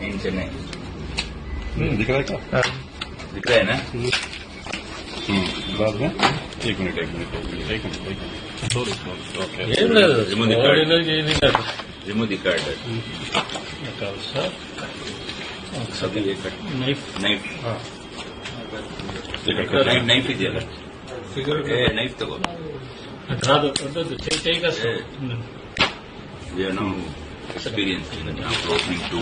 in Chennai. दिख रहा है क्या? दिख रहा है ना? बाद में एक minute okay Remove the card. सभी एक नाइफ ಇದೆಯಲ್ಲ ನೈಫ್ ತಗೋ ಏನೋ ಎಕ್ಸ್ಪೀರಿಯನ್ಸ್ ಓಪನಿಂಗ್ ಟು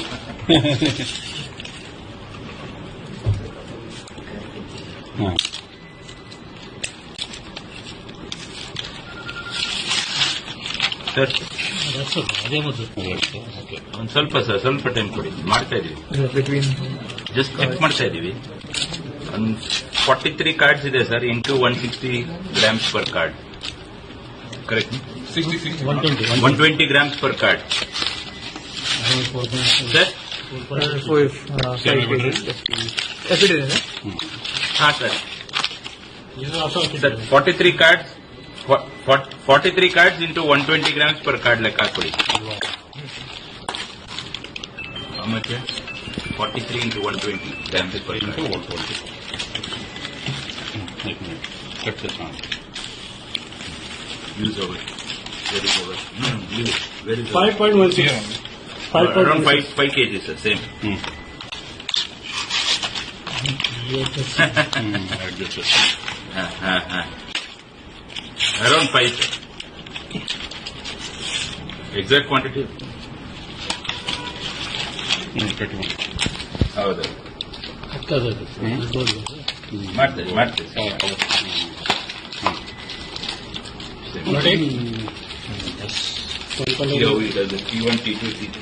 ಸರ್ ಒಂದು ಸ್ವಲ್ಪ ಟೈಮ್ ಕೊಡಿ ಮಾಡ್ತಾ ಇದೀವಿ ಜಸ್ಟ್ ಚೆಕ್ ಮಾಡ್ತಾ ಇದೀವಿ ಒಂದು 43 ಕಾರ್ಡ್ಸ್ ಇದೆ sir into 160 grams per card correct 120 grams per card sir ಹಾಂ sir 43 cards 43 cards into 120 grams per card ಲೆಕ್ಕ ಹಾಕೊಳ್ಳಿ. How much? 43 into 120 grams per card. 120. Cut this on. Use over. Where is over? Where is 5.16. Around 5 kg, sir. Same. Around 5. Exact quantity? ಹೌದು ಮಾಡ್ತೇವೆ T1, T2, T3.